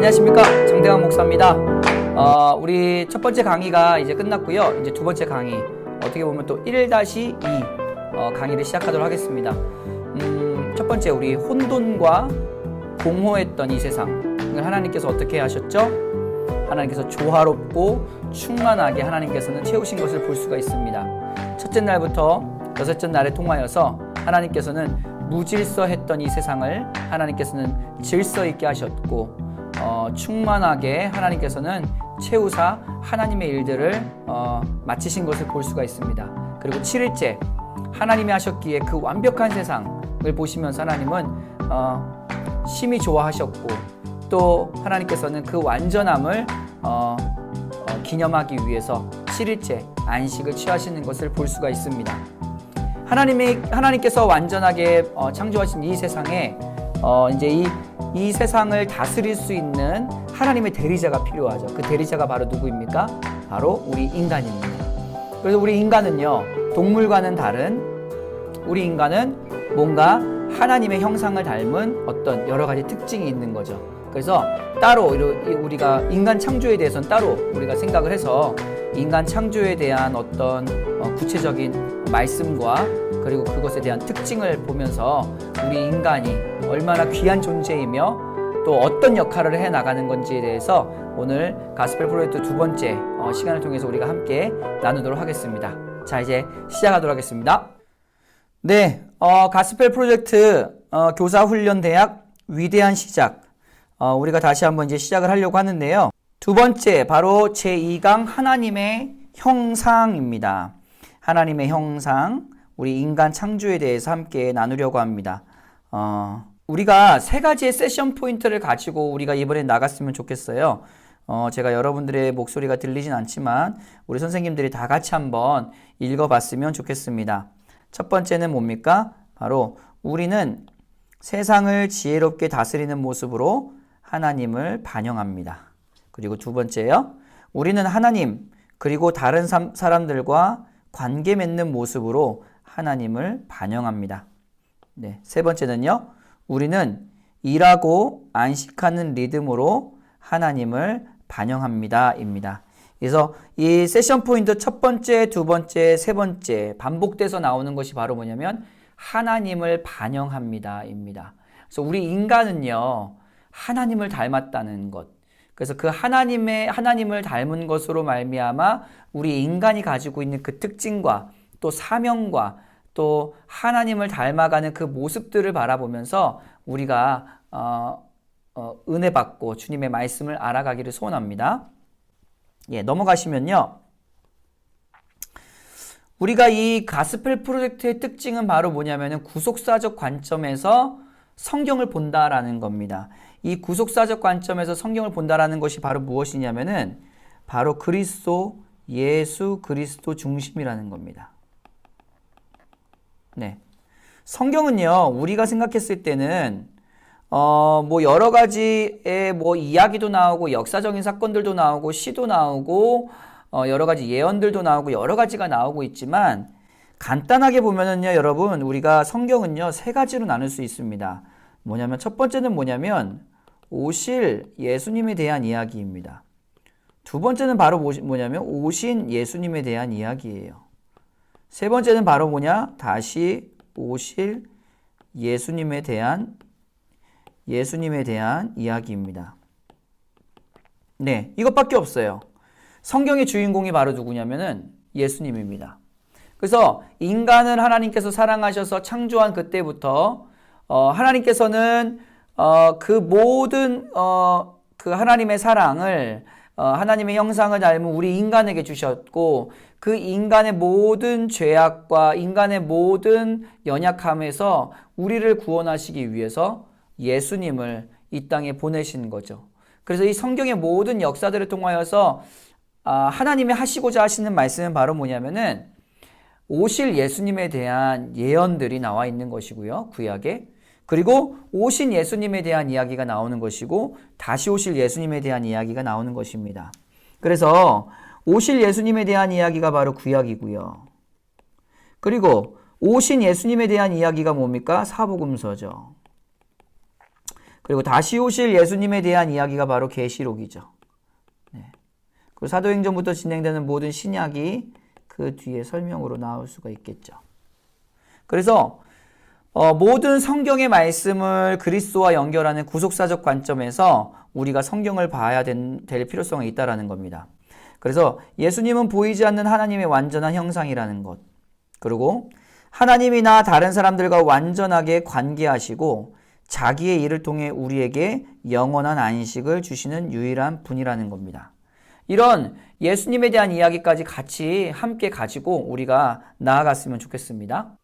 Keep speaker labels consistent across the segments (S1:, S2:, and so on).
S1: 안녕하십니까, 정대강 목사입니다. 우리 첫 번째 강의가 이제 끝났고요. 이제 두 번째 강의, 어떻게 보면 또 1-2 강의를 시작하도록 하겠습니다. 첫 번째, 우리 혼돈과 공허했던 이 세상을 하나님께서 어떻게 하셨죠? 하나님께서 조화롭고 충만하게 하나님께서는 채우신 것을 볼 수가 있습니다. 첫째 날부터 여섯째 날에 통하여서 하나님께서는 무질서했던 이 세상을 하나님께서는 질서 있게 하셨고, 충만하게 하나님께서는 채우사 하나님의 일들을 마치신 것을 볼 수가 있습니다. 그리고 7일째 하나님이 하셨기에 그 완벽한 세상을 보시면서 하나님은 심히 좋아하셨고, 또 하나님께서는 그 완전함을 기념하기 위해서 7일째 안식을 취하시는 것을 볼 수가 있습니다. 하나님께서 완전하게 창조하신 이 세상에 이제 이 세상을 다스릴 수 있는 하나님의 대리자가 필요하죠. 그 대리자가 바로 누구입니까? 바로 우리 인간입니다. 그래서 우리 인간은요, 동물과는 다른, 우리 인간은 뭔가 하나님의 형상을 닮은 어떤 여러 가지 특징이 있는 거죠. 그래서 따로 우리가 인간 창조에 대해서는 따로 우리가 생각을 해서 인간 창조에 대한 어떤 구체적인 말씀과 그리고 그것에 대한 특징을 보면서 우리 인간이 얼마나 귀한 존재이며 또 어떤 역할을 해나가는 건지에 대해서 오늘 가스펠 프로젝트 두 번째 시간을 통해서 우리가 함께 나누도록 하겠습니다. 자, 이제 시작하도록 하겠습니다. 네, 가스펠 프로젝트 교사훈련대학 위대한 시작, 우리가 다시 한번 이제 시작을 하려고 하는데요. 두 번째, 바로 제2강 하나님의 형상입니다. 하나님의 형상, 우리 인간 창조에 대해서 함께 나누려고 합니다. 우리가 세 가지의 세션 포인트를 가지고 우리가 이번에 나갔으면 좋겠어요. 제가 여러분들의 목소리가 들리진 않지만 우리 선생님들이 다 같이 한번 읽어봤으면 좋겠습니다. 첫 번째는 뭡니까? 바로 우리는 세상을 지혜롭게 다스리는 모습으로 하나님을 반영합니다. 그리고 두 번째요, 우리는 하나님 그리고 다른 사람들과 관계 맺는 모습으로 하나님을 반영합니다. 네, 세 번째는요, 우리는 일하고 안식하는 리듬으로 하나님을 반영합니다 입니다. 그래서 이 세션 포인트 첫 번째, 두 번째, 세 번째 반복돼서 나오는 것이 바로 뭐냐면 하나님을 반영합니다 입니다. 그래서 우리 인간은요, 하나님을 닮았다는 것, 그래서 그 하나님을 닮은 것으로 말미암아 우리 인간이 가지고 있는 그 특징과 또 사명과 또 하나님을 닮아가는 그 모습들을 바라보면서 우리가 은혜 받고 주님의 말씀을 알아가기를 소원합니다. 예, 넘어가시면요, 우리가 이 가스펠 프로젝트의 특징은 바로 뭐냐면은 구속사적 관점에서 성경을 본다라는 겁니다. 이 구속사적 관점에서 성경을 본다라는 것이 바로 무엇이냐면은 바로 예수 그리스도 중심이라는 겁니다. 네. 성경은요, 우리가 생각했을 때는 뭐 여러 가지의 뭐 이야기도 나오고 역사적인 사건들도 나오고 시도 나오고 여러 가지 예언들도 나오고 여러 가지가 나오고 있지만, 간단하게 보면은요, 여러분, 우리가 성경은요 세 가지로 나눌 수 있습니다. 뭐냐면 첫 번째는 뭐냐면 오실 예수님에 대한 이야기입니다. 두 번째는 바로 뭐냐면 오신 예수님에 대한 이야기예요. 세 번째는 바로 뭐냐? 다시 오실 예수님에 대한 이야기입니다. 네, 이것밖에 없어요. 성경의 주인공이 바로 누구냐면은 예수님입니다. 그래서 인간을 하나님께서 사랑하셔서 창조한 그때부터 하나님께서는 그 모든 그 하나님의 사랑을 하나님의 형상을 닮은 우리 인간에게 주셨고, 그 인간의 모든 죄악과 인간의 모든 연약함에서 우리를 구원하시기 위해서 예수님을 이 땅에 보내신 거죠. 그래서 이 성경의 모든 역사들을 통하여서 하나님이 하시고자 하시는 말씀은 바로 뭐냐면은 오실 예수님에 대한 예언들이 나와 있는 것이고요, 구약에. 그리고 오신 예수님에 대한 이야기가 나오는 것이고, 다시 오실 예수님에 대한 이야기가 나오는 것입니다. 그래서 오실 예수님에 대한 이야기가 바로 구약이고요. 그리고 오신 예수님에 대한 이야기가 뭡니까? 사복음서죠. 그리고 다시 오실 예수님에 대한 이야기가 바로 계시록이죠. 네. 그 사도행전부터 진행되는 모든 신약이 그 뒤에 설명으로 나올 수가 있겠죠. 그래서 모든 성경의 말씀을 그리스도와 연결하는 구속사적 관점에서 우리가 성경을 봐야 될 필요성이 있다는 겁니다. 그래서 예수님은 보이지 않는 하나님의 완전한 형상이라는 것, 그리고 하나님이나 다른 사람들과 완전하게 관계하시고 자기의 일을 통해 우리에게 영원한 안식을 주시는 유일한 분이라는 겁니다. 이런 예수님에 대한 이야기까지 같이 함께 가지고 우리가 나아갔으면 좋겠습니다.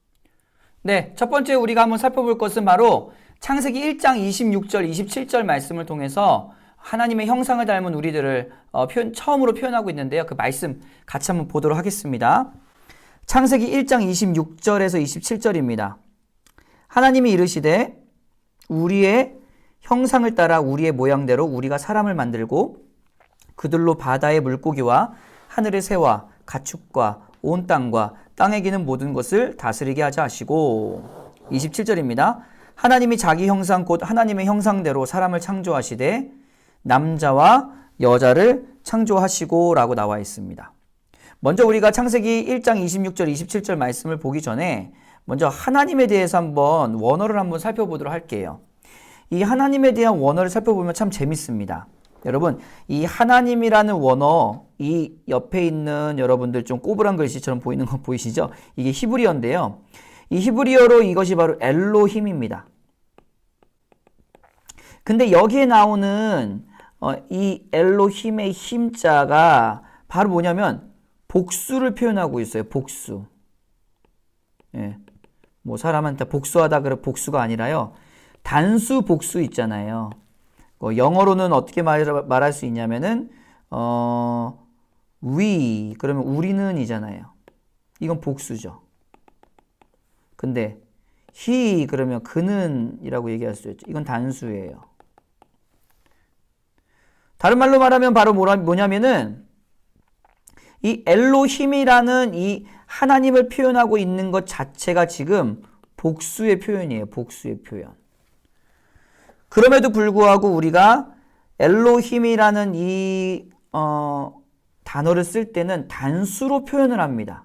S1: 네, 첫 번째 우리가 한번 살펴볼 것은 바로 창세기 1장 26절, 27절 말씀을 통해서 하나님의 형상을 닮은 우리들을 처음으로 표현하고 있는데요. 그 말씀 같이 한번 보도록 하겠습니다. 창세기 1장 26절에서 27절입니다. 하나님이 이르시되 우리의 형상을 따라 우리의 모양대로 우리가 사람을 만들고 그들로 바다의 물고기와 하늘의 새와 가축과 온 땅과 땅에 기는 모든 것을 다스리게 하자 하시고 27절입니다. 하나님이 자기 형상 곧 하나님의 형상대로 사람을 창조하시되 남자와 여자를 창조하시고 라고 나와 있습니다. 먼저 우리가 창세기 1장 26절 27절 말씀을 보기 전에 먼저 하나님에 대해서 한번 원어를 한번 살펴보도록 할게요. 이 하나님에 대한 원어를 살펴보면 참 재밌습니다. 여러분, 이 하나님이라는 원어, 이 옆에 있는 여러분들 좀 꼬부랑 글씨처럼 보이는 거 보이시죠? 이게 히브리어인데요. 이 히브리어로 이것이 바로 엘로힘입니다. 근데 여기에 나오는 이 엘로힘의 힘자가 바로 뭐냐면 복수를 표현하고 있어요. 복수. 예. 뭐 사람한테 복수하다 그래 복수가 아니라요. 단수 복수 있잖아요. 영어로는 어떻게 말할 수 있냐면은 we 그러면 우리는 이잖아요. 이건 복수죠. 근데 he 그러면 그는 이라고 얘기할 수 있죠. 이건 단수예요. 다른 말로 말하면 바로 뭐냐면은 이 엘로힘이라는 이 하나님을 표현하고 있는 것 자체가 지금 복수의 표현이에요. 복수의 표현. 그럼에도 불구하고 우리가 엘로힘이라는 이 단어를 쓸 때는 단수로 표현을 합니다.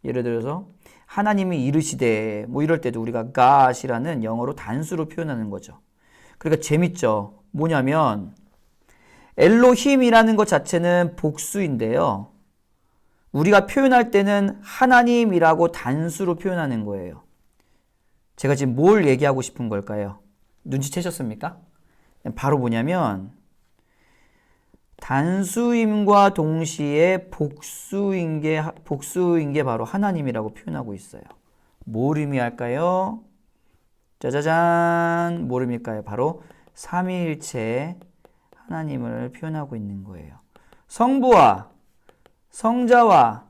S1: 예를 들어서 하나님이 이르시되 뭐 이럴 때도 우리가 God이라는 영어로 단수로 표현하는 거죠. 그러니까 재밌죠. 뭐냐면 엘로힘이라는 것 자체는 복수인데요. 우리가 표현할 때는 하나님이라고 단수로 표현하는 거예요. 제가 지금 뭘 얘기하고 싶은 걸까요? 눈치채셨습니까? 바로 뭐냐면 단수임과 동시에 복수인 게 바로 하나님이라고 표현하고 있어요. 뭘 의미할까요? 짜자잔, 뭘 의미일까요? 바로 삼위일체 하나님을 표현하고 있는 거예요. 성부와 성자와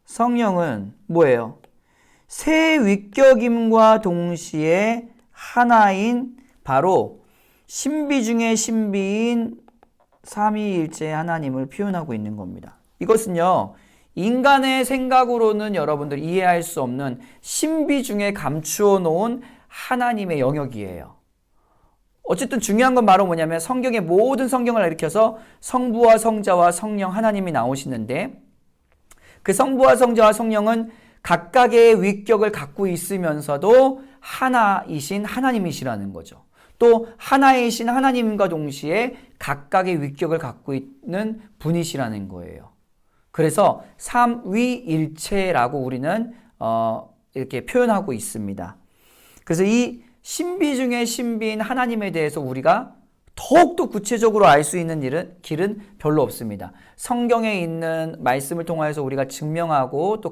S1: 성령은 뭐예요? 세 위격임과 동시에 하나인 바로 신비 중의 신비인 삼위일체 하나님을 표현하고 있는 겁니다. 이것은요, 인간의 생각으로는 여러분들 이해할 수 없는 신비 중에 감추어 놓은 하나님의 영역이에요. 어쨌든 중요한 건 바로 뭐냐면 성경의 모든 성경을 일으켜서 성부와 성자와 성령 하나님이 나오시는데 그 성부와 성자와 성령은 각각의 위격을 갖고 있으면서도 하나이신 하나님이시라는 거죠. 또 하나이신 하나님과 동시에 각각의 위격을 갖고 있는 분이시라는 거예요. 그래서 삼위일체라고 우리는 이렇게 표현하고 있습니다. 그래서 이 신비 중에 신비인 하나님에 대해서 우리가 더욱더 구체적으로 알 수 있는 길은 별로 없습니다. 성경에 있는 말씀을 통해서 우리가 증명하고 또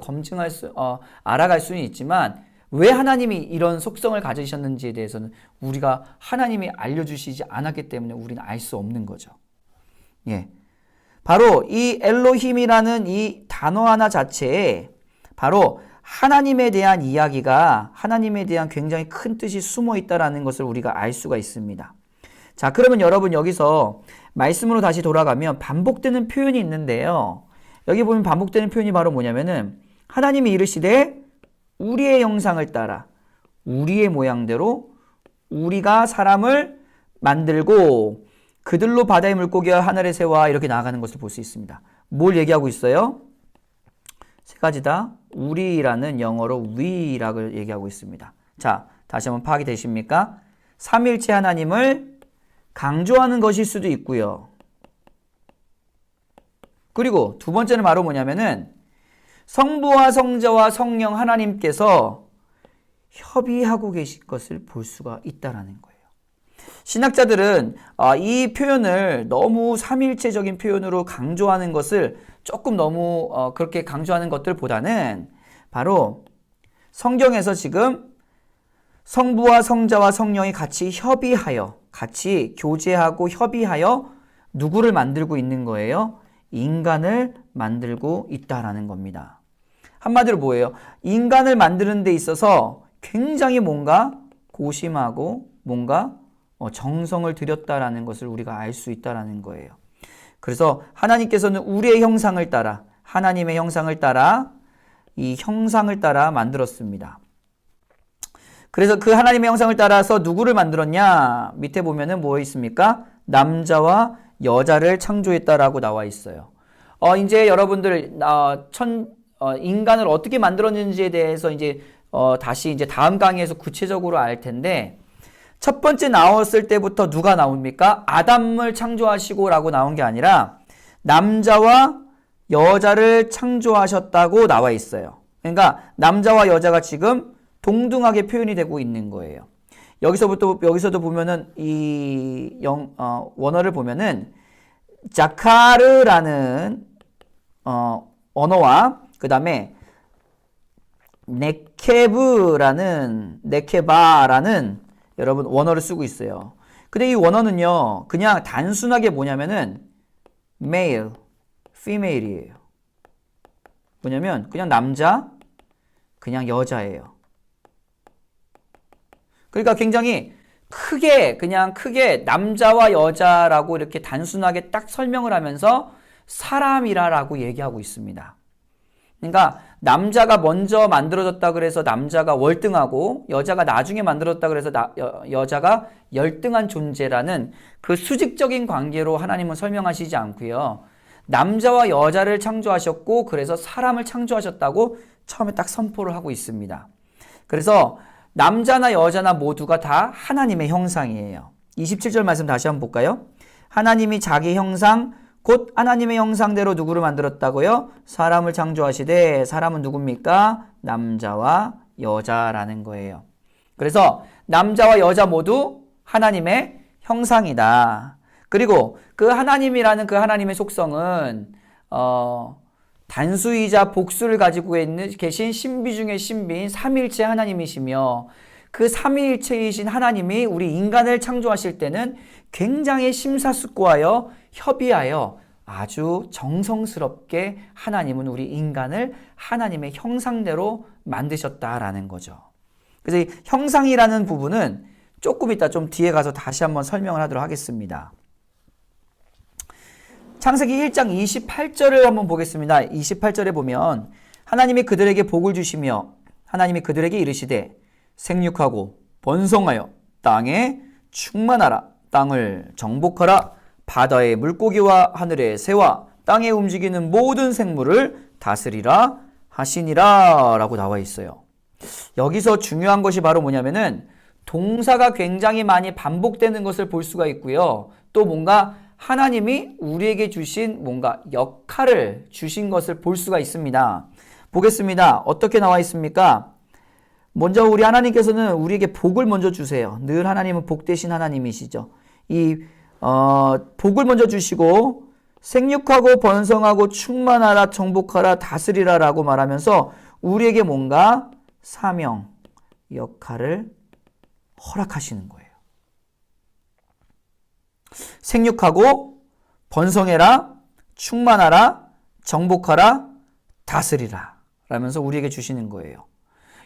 S1: 알아갈 수는 있지만 왜 하나님이 이런 속성을 가지셨는지에 대해서는 우리가 하나님이 알려주시지 않았기 때문에 우리는 알 수 없는 거죠. 예. 바로 이 엘로힘이라는 이 단어 하나 자체에 바로 하나님에 대한 이야기가 하나님에 대한 굉장히 큰 뜻이 숨어 있다는 것을 우리가 알 수가 있습니다. 자, 그러면 여러분 여기서 말씀으로 다시 돌아가면 반복되는 표현이 있는데요. 여기 보면 반복되는 표현이 바로 뭐냐면은 하나님이 이르시되 우리의 형상을 따라 우리의 모양대로 우리가 사람을 만들고 그들로 바다의 물고기와 하늘의 새와 이렇게 나아가는 것을 볼 수 있습니다. 뭘 얘기하고 있어요? 세 가지 다 우리라는 영어로 we라고 얘기하고 있습니다. 자, 다시 한번 파악이 되십니까? 삼일체 하나님을 강조하는 것일 수도 있고요. 그리고 두 번째는 바로 뭐냐면은 성부와 성자와 성령 하나님께서 협의하고 계신 것을 볼 수가 있다라는 거예요. 신학자들은 이 표현을 너무 삼일체적인 표현으로 강조하는 것을 조금 너무 그렇게 강조하는 것들보다는 바로 성경에서 지금 성부와 성자와 성령이 같이 협의하여, 같이 교제하고 협의하여 누구를 만들고 있는 거예요? 인간을 만들고 있다라는 겁니다. 한마디로 뭐예요? 인간을 만드는 데 있어서 굉장히 뭔가 고심하고 뭔가 정성을 들였다라는 것을 우리가 알 수 있다라는 거예요. 그래서 하나님께서는 우리의 형상을 따라, 하나님의 형상을 따라, 이 형상을 따라 만들었습니다. 그래서 그 하나님의 형상을 따라서 누구를 만들었냐? 밑에 보면은 뭐 있습니까? 남자와 여자를 창조했다라고 나와 있어요. 이제 여러분들 인간을 어떻게 만들었는지에 대해서 이제 다시 이제 다음 강의에서 구체적으로 알 텐데, 첫 번째 나왔을 때부터 누가 나옵니까? 아담을 창조하시고라고 나온 게 아니라 남자와 여자를 창조하셨다고 나와 있어요. 그러니까 남자와 여자가 지금 동등하게 표현이 되고 있는 거예요. 여기서도 보면은 이 원어를 보면은 자카르라는 언어와 그 다음에 네케바라는 여러분 원어를 쓰고 있어요. 근데 이 원어는요, 그냥 단순하게 뭐냐면은 male, female이에요. 뭐냐면 그냥 남자, 그냥 여자예요. 그러니까 굉장히 그냥 크게 남자와 여자라고 이렇게 단순하게 딱 설명을 하면서 사람이라고 얘기하고 있습니다. 그러니까 남자가 먼저 만들어졌다 그래서 남자가 월등하고 여자가 나중에 만들어졌다 그래서 여자가 열등한 존재라는 그 수직적인 관계로 하나님은 설명하시지 않고요. 남자와 여자를 창조하셨고 그래서 사람을 창조하셨다고 처음에 딱 선포를 하고 있습니다. 그래서 남자나 여자나 모두가 다 하나님의 형상이에요. 27절 말씀 다시 한번 볼까요? 하나님이 자기 형상 곧 하나님의 형상대로 누구를 만들었다고요? 사람을 창조하시되 사람은 누굽니까? 남자와 여자라는 거예요. 그래서 남자와 여자 모두 하나님의 형상이다. 그리고 그 하나님이라는 그 하나님의 속성은 단수이자 복수를 가지고 계신 신비 중의 신비인 삼위일체 하나님이시며 그 삼위일체이신 하나님이 우리 인간을 창조하실 때는 굉장히 심사숙고하여 협의하여 아주 정성스럽게 하나님은 우리 인간을 하나님의 형상대로 만드셨다라는 거죠. 그래서 이 형상이라는 부분은 조금 이따 좀 뒤에 가서 다시 한번 설명을 하도록 하겠습니다. 창세기 1장 28절을 한번 보겠습니다. 28절에 보면 하나님이 그들에게 복을 주시며 하나님이 그들에게 이르시되 생육하고 번성하여 땅에 충만하라. 땅을 정복하라. 바다의 물고기와 하늘의 새와 땅에 움직이는 모든 생물을 다스리라 하시니라 라고 나와 있어요. 여기서 중요한 것이 바로 뭐냐면은 동사가 굉장히 많이 반복되는 것을 볼 수가 있고요. 또 뭔가 하나님이 우리에게 주신 뭔가 역할을 주신 것을 볼 수가 있습니다. 보겠습니다. 어떻게 나와 있습니까? 먼저 우리 하나님께서는 우리에게 복을 먼저 주세요. 늘 하나님은 복 대신 하나님이시죠. 복을 먼저 주시고 생육하고 번성하고 충만하라 정복하라 다스리라 라고 말하면서 우리에게 뭔가 사명, 역할을 허락하시는 거예요. 생육하고 번성해라, 충만하라, 정복하라, 다스리라 라면서 우리에게 주시는 거예요.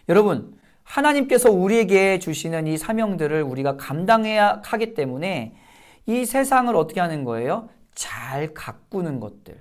S1: 여러분, 하나님께서 우리에게 주시는 이 사명들을 우리가 감당해야 하기 때문에 이 세상을 어떻게 하는 거예요? 잘 가꾸는 것들.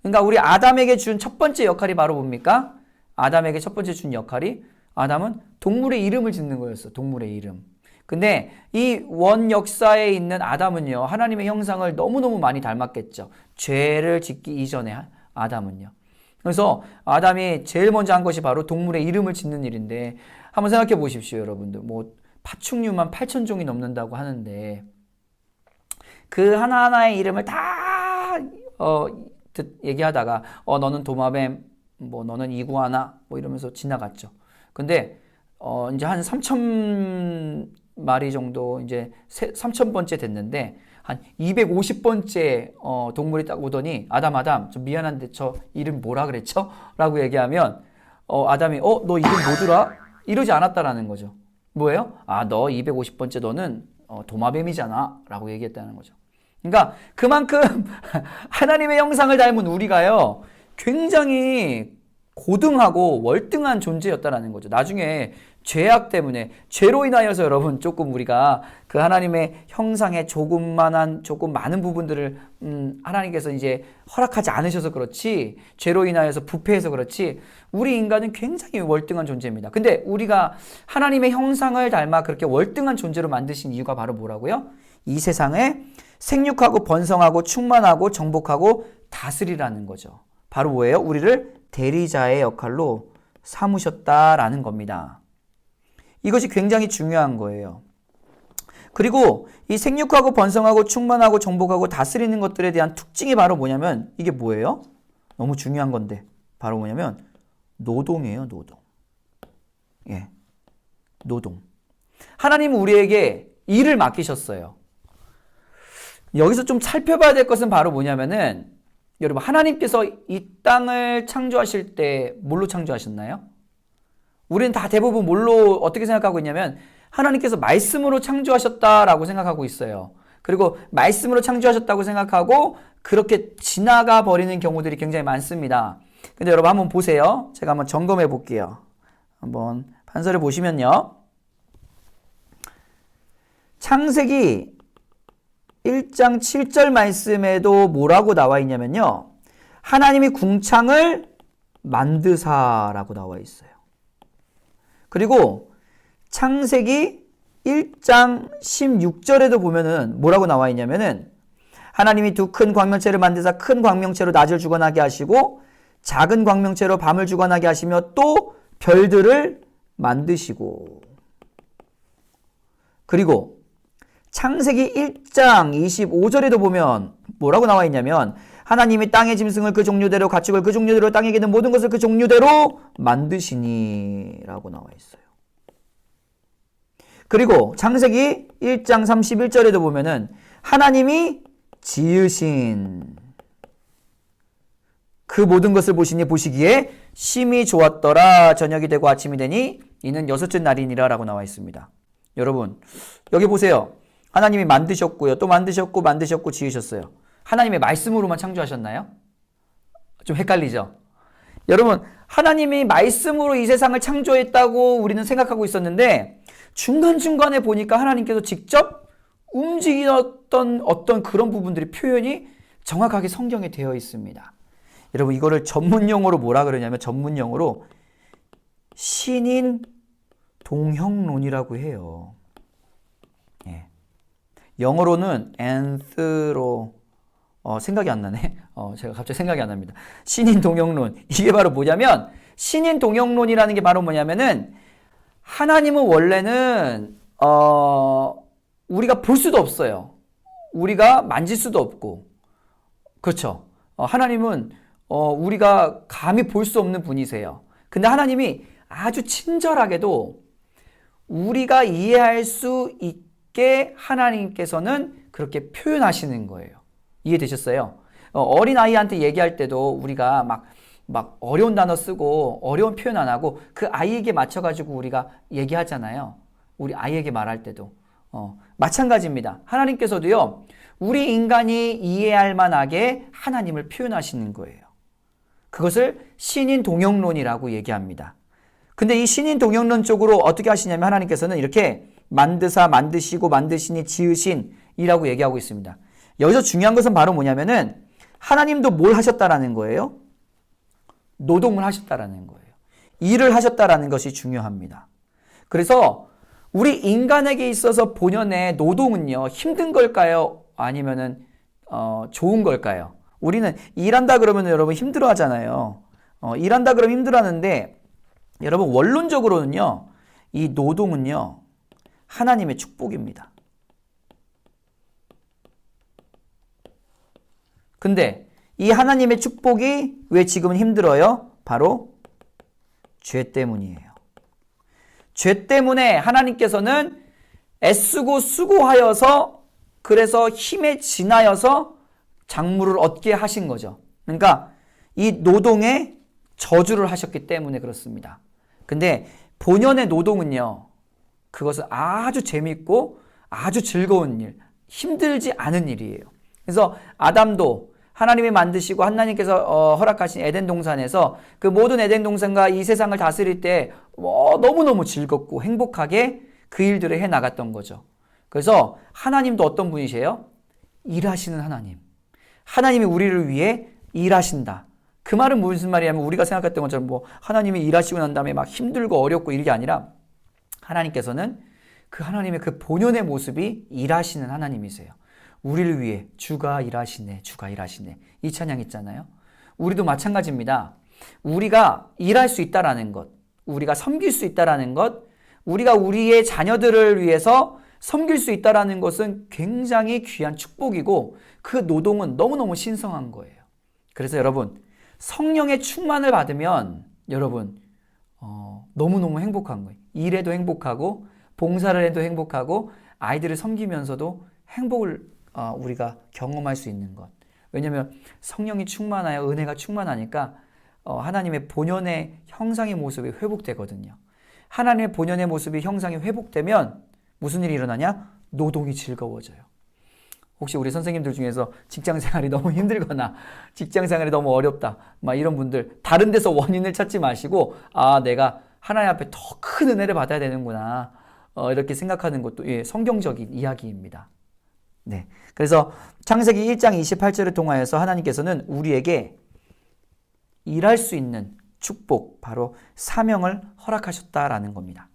S1: 그러니까 우리 아담에게 준 첫 번째 역할이 바로 뭡니까? 아담에게 첫 번째 준 역할이 아담은 동물의 이름을 짓는 거였어. 동물의 이름. 근데 이 원 역사에 있는 아담은요, 하나님의 형상을 너무너무 많이 닮았겠죠. 죄를 짓기 이전에 아담은요. 그래서 아담이 제일 먼저 한 것이 바로 동물의 이름을 짓는 일인데, 한번 생각해 보십시오, 여러분들. 뭐 파충류만 8,000종이 넘는다고 하는데 그 하나하나의 이름을 다 얘기하다가 너는 도마뱀, 뭐 너는 이구아나 뭐 이러면서 지나갔죠. 근데 이제 한 3,000마리 정도, 이제 3,000번째 됐는데 한 250번째 동물이 딱 오더니 아담 좀 미안한데 저 이름 뭐라 그랬죠? 라고 얘기하면 아담이 너 이름 뭐더라? 이러지 않았다라는 거죠. 뭐예요? 너 250번째 너는 도마뱀이잖아 라고 얘기했다는 거죠. 그러니까 그만큼 하나님의 형상을 닮은 우리가요, 굉장히 고등하고 월등한 존재였다라는 거죠. 나중에 죄악 때문에, 죄로 인하여서 여러분 조금 우리가 그 하나님의 형상에 조금 많은 부분들을 하나님께서 이제 허락하지 않으셔서 그렇지, 죄로 인하여서 부패해서 그렇지, 우리 인간은 굉장히 월등한 존재입니다. 근데 우리가 하나님의 형상을 닮아 그렇게 월등한 존재로 만드신 이유가 바로 뭐라고요? 이 세상에 생육하고 번성하고 충만하고 정복하고 다스리라는 거죠. 바로 뭐예요? 우리를 대리자의 역할로 삼으셨다라는 겁니다. 이것이 굉장히 중요한 거예요. 그리고 이 생육하고 번성하고 충만하고 정복하고 다스리는 것들에 대한 특징이 바로 뭐냐면, 이게 뭐예요? 너무 중요한 건데 바로 뭐냐면 노동이에요. 노동. 예, 노동. 하나님은 우리에게 일을 맡기셨어요. 여기서 좀 살펴봐야 될 것은 바로 뭐냐면은, 여러분, 하나님께서 이 땅을 창조하실 때 뭘로 창조하셨나요? 우리는 다 대부분 뭘로 어떻게 생각하고 있냐면, 하나님께서 말씀으로 창조하셨다라고 생각하고 있어요. 그리고 말씀으로 창조하셨다고 생각하고 그렇게 지나가 버리는 경우들이 굉장히 많습니다. 근데 여러분 한번 보세요. 제가 한번 점검해 볼게요. 한번 판서를 보시면요, 창세기 1장 7절 말씀에도 뭐라고 나와 있냐면요, 하나님이 궁창을 만드사라고 나와 있어요. 그리고 창세기 1장 16절에도 보면은 뭐라고 나와 있냐면은, 하나님이 두 큰 광명체를 만드사 큰 광명체로 낮을 주관하게 하시고 작은 광명체로 밤을 주관하게 하시며 또 별들을 만드시고. 그리고 창세기 1장 25절에도 보면 뭐라고 나와 있냐면, 하나님이 땅의 짐승을 그 종류대로, 가축을 그 종류대로, 땅에 있는 모든 것을 그 종류대로 만드시니 라고 나와 있어요. 그리고 창세기 1장 31절에도 보면은 하나님이 지으신 그 모든 것을 보시기에 심히 좋았더라. 저녁이 되고 아침이 되니 이는 여섯째 날이니라 라고 나와 있습니다. 여러분 여기 보세요. 하나님이 만드셨고요, 또 만드셨고 지으셨어요. 하나님의 말씀으로만 창조하셨나요? 좀 헷갈리죠? 여러분, 하나님이 말씀으로 이 세상을 창조했다고 우리는 생각하고 있었는데, 중간중간에 보니까 하나님께서 직접 움직이었던 어떤 그런 부분들이, 표현이 정확하게 성경에 되어 있습니다. 여러분, 이거를 전문용어로 뭐라 그러냐면, 전문용어로 신인 동형론이라고 해요. 예. 영어로는 anthro, 생각이 안 나네. 제가 갑자기 생각이 안 납니다. 신인 동형론. 이게 바로 뭐냐면, 신인 동형론이라는 게 바로 뭐냐면은, 하나님은 원래는 우리가 볼 수도 없어요. 우리가 만질 수도 없고, 그렇죠. 하나님은 우리가 감히 볼 수 없는 분이세요. 근데 하나님이 아주 친절하게도 우리가 이해할 수 있게 하나님께서는 그렇게 표현하시는 거예요. 이해되셨어요? 어린아이한테 얘기할 때도 우리가 막 어려운 단어 쓰고 어려운 표현 안 하고 그 아이에게 맞춰가지고 우리가 얘기하잖아요. 우리 아이에게 말할 때도. 마찬가지입니다. 하나님께서도요, 우리 인간이 이해할 만하게 하나님을 표현하시는 거예요. 그것을 신인 동형론이라고 얘기합니다. 근데 이 신인 동형론 쪽으로 어떻게 하시냐면, 하나님께서는 이렇게 만드사, 만드시고, 만드시니, 지으신이라고 얘기하고 있습니다. 여기서 중요한 것은 바로 뭐냐면은, 하나님도 뭘 하셨다라는 거예요? 노동을 하셨다라는 거예요. 일을 하셨다라는 것이 중요합니다. 그래서 우리 인간에게 있어서 본연의 노동은요, 힘든 걸까요? 아니면은 좋은 걸까요? 우리는 일한다 그러면 여러분 힘들어 하잖아요. 일한다 그러면 힘들어 하는데, 여러분 원론적으로는요, 이 노동은요, 하나님의 축복입니다. 근데 이 하나님의 축복이 왜 지금은 힘들어요? 바로 죄 때문이에요. 죄 때문에 하나님께서는 애쓰고 수고하여서, 그래서 힘에 지나여서 작물을 얻게 하신 거죠. 그러니까 이 노동에 저주를 하셨기 때문에 그렇습니다. 근데 본연의 노동은요, 그것은 아주 재밌고 아주 즐거운 일, 힘들지 않은 일이에요. 그래서 아담도 하나님이 만드시고 하나님께서 허락하신 에덴 동산에서 그 모든 에덴 동산과 이 세상을 다스릴 때 너무너무 즐겁고 행복하게 그 일들을 해 나갔던 거죠. 그래서 하나님도 어떤 분이세요? 일하시는 하나님. 하나님이 우리를 위해 일하신다. 그 말은 무슨 말이냐면, 우리가 생각했던 것처럼 하나님이 일하시고 난 다음에 막 힘들고 어렵고 이게 아니라, 하나님께서는 그 하나님의 그 본연의 모습이 일하시는 하나님이세요. 우리를 위해 주가 일하시네, 주가 일하시네. 이 찬양 있잖아요. 우리도 마찬가지입니다. 우리가 일할 수 있다라는 것, 우리가 섬길 수 있다라는 것, 우리가 우리의 자녀들을 위해서 섬길 수 있다라는 것은 굉장히 귀한 축복이고, 그 노동은 너무너무 신성한 거예요. 그래서 여러분, 성령의 충만을 받으면 여러분 너무너무 행복한 거예요. 일해도 행복하고, 봉사를 해도 행복하고, 아이들을 섬기면서도 행복을 우리가 경험할 수 있는 것. 왜냐하면 성령이 충만하여 은혜가 충만하니까 하나님의 본연의 형상의 모습이 회복되거든요. 하나님의 본연의 모습이 형상이 회복되면 무슨 일이 일어나냐? 노동이 즐거워져요. 혹시 우리 선생님들 중에서 직장생활이 너무 힘들거나 직장생활이 너무 어렵다, 막 이런 분들, 다른 데서 원인을 찾지 마시고, 내가 하나님 앞에 더 큰 은혜를 받아야 되는구나, 이렇게 생각하는 것도 성경적인 이야기입니다. 네, 그래서 창세기 1장 28절을 통하여서 하나님께서는 우리에게 일할 수 있는 축복, 바로 사명을 허락하셨다라는 겁니다.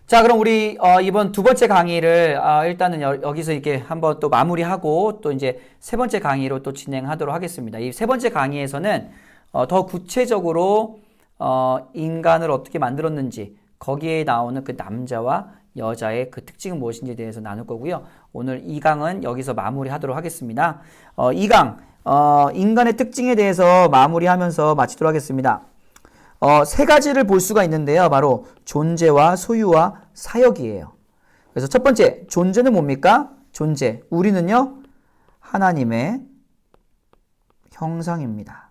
S1: 자, 그럼 우리 이번 두 번째 강의를 일단은 여기서 이렇게 한번 또 마무리하고, 또 이제 세 번째 강의로 또 진행하도록 하겠습니다. 이 세 번째 강의에서는 더 구체적으로 인간을 어떻게 만들었는지, 거기에 나오는 그 남자와 여자의 그 특징은 무엇인지에 대해서 나눌 거고요. 오늘 이 강은 여기서 마무리하도록 하겠습니다. 이 강 인간의 특징에 대해서 마무리하면서 마치도록 하겠습니다. 세 가지를 볼 수가 있는데요. 바로 존재와 소유와 사역이에요. 그래서 첫 번째, 존재는 뭡니까? 존재. 우리는요, 하나님의 형상입니다.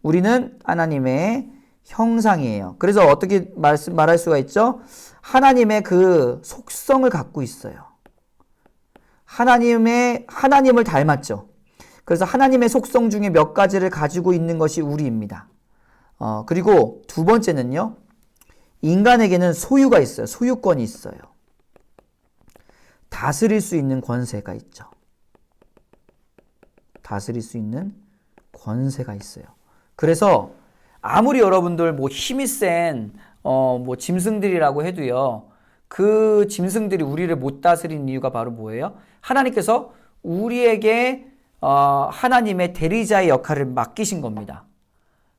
S1: 우리는 하나님의 형상이에요. 그래서 어떻게 말할 수가 있죠? 하나님의 그 속성을 갖고 있어요. 하나님을 닮았죠. 그래서 하나님의 속성 중에 몇 가지를 가지고 있는 것이 우리입니다. 그리고 두 번째는요, 인간에게는 소유가 있어요. 소유권이 있어요. 다스릴 수 있는 권세가 있죠. 다스릴 수 있는 권세가 있어요. 그래서 아무리 여러분들 힘이 센 짐승들이라고 해도요, 그 짐승들이 우리를 못 다스리는 이유가 바로 뭐예요? 하나님께서 우리에게 하나님의 대리자의 역할을 맡기신 겁니다.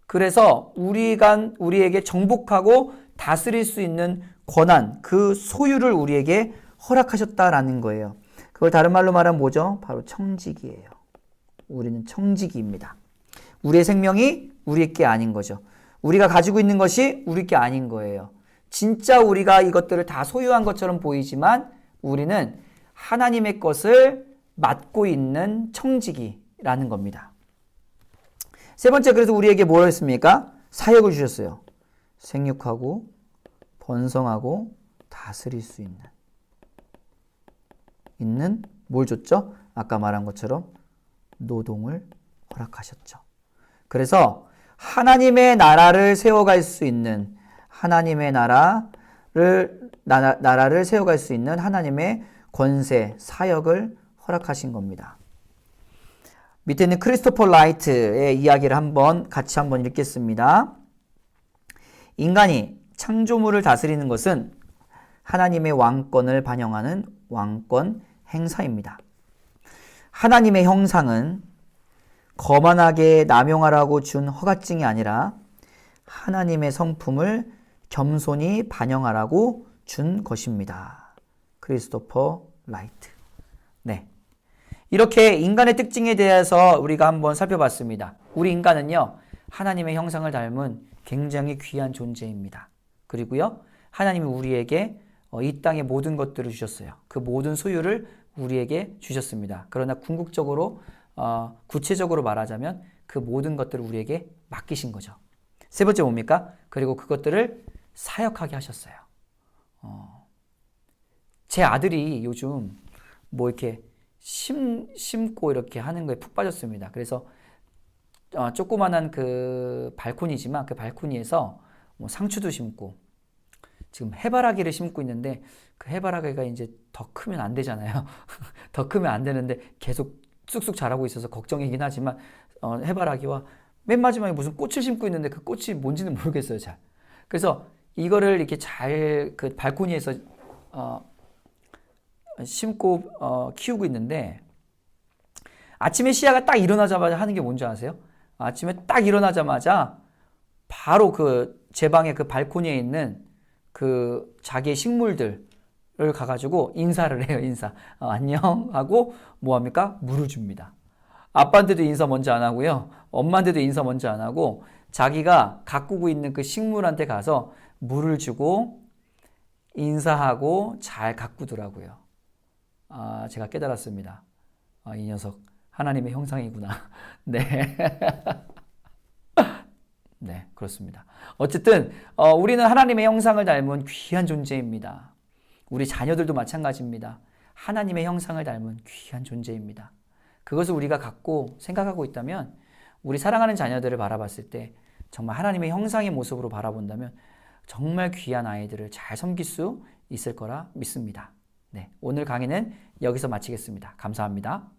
S1: 그래서 우리에게 정복하고 다스릴 수 있는 권한, 그 소유를 우리에게 허락하셨다라는 거예요. 그걸 다른 말로 말하면 뭐죠? 바로 청지기예요. 우리는 청지기입니다. 우리의 생명이 우리 게 아닌 거죠. 우리가 가지고 있는 것이 우리 게 아닌 거예요. 진짜 우리가 이것들을 다 소유한 것처럼 보이지만 우리는 하나님의 것을 맡고 있는 청지기라는 겁니다. 세 번째, 그래서 우리에게 뭘 했습니까? 사역을 주셨어요. 생육하고 번성하고 다스릴 수 있는 뭘 줬죠? 아까 말한 것처럼 노동을 허락하셨죠. 그래서 하나님의 나라를 세워갈 수 있는, 하나님의 나라를 세워갈 수 있는 하나님의 권세, 사역을 허락하신 겁니다. 밑에 있는 크리스토퍼 라이트의 이야기를 같이 한번 읽겠습니다. 인간이 창조물을 다스리는 것은 하나님의 왕권을 반영하는 왕권 행사입니다. 하나님의 형상은 거만하게 남용하라고 준 허가증이 아니라 하나님의 성품을 겸손히 반영하라고 준 것입니다. 크리스토퍼 라이트. 네. 이렇게 인간의 특징에 대해서 우리가 한번 살펴봤습니다. 우리 인간은요, 하나님의 형상을 닮은 굉장히 귀한 존재입니다. 그리고요, 하나님이 우리에게 이 땅의 모든 것들을 주셨어요. 그 모든 소유를 우리에게 주셨습니다. 그러나 궁극적으로 구체적으로 말하자면 그 모든 것들을 우리에게 맡기신 거죠. 세 번째 뭡니까? 그리고 그것들을 사역하게 하셨어요. 제 아들이 요즘 뭐 이렇게 심고 이렇게 하는 거에 푹 빠졌습니다. 그래서 조그만한 그 발코니지만 그 발코니에서 뭐 상추도 심고 지금 해바라기를 심고 있는데 그 해바라기가 이제 더 크면 안 되잖아요. 더 크면 안 되는데 계속 쑥쑥 자라고 있어서 걱정이긴 하지만 해바라기와 맨 마지막에 무슨 꽃을 심고 있는데 그 꽃이 뭔지는 모르겠어요, 잘. 그래서 이거를 이렇게 잘 그 발코니에서 심고 키우고 있는데 아침에 시아가 딱 일어나자마자 하는 게 뭔지 아세요? 아침에 딱 일어나자마자 바로 그 제 방의 그 발코니에 있는 그 자기의 식물들을 가가지고 인사를 해요, 인사. 안녕 하고 뭐 합니까? 물을 줍니다. 아빠한테도 인사 먼저 안 하고요. 엄마한테도 인사 먼저 안 하고 자기가 가꾸고 있는 그 식물한테 가서 물을 주고 인사하고 잘 가꾸더라고요. 제가 깨달았습니다. 이 녀석 하나님의 형상이구나. 네. 네, 그렇습니다. 어쨌든 우리는 하나님의 형상을 닮은 귀한 존재입니다. 우리 자녀들도 마찬가지입니다. 하나님의 형상을 닮은 귀한 존재입니다. 그것을 우리가 갖고 생각하고 있다면 우리 사랑하는 자녀들을 바라봤을 때 정말 하나님의 형상의 모습으로 바라본다면 정말 귀한 아이들을 잘 섬길 수 있을 거라 믿습니다. 네, 오늘 강의는 여기서 마치겠습니다. 감사합니다.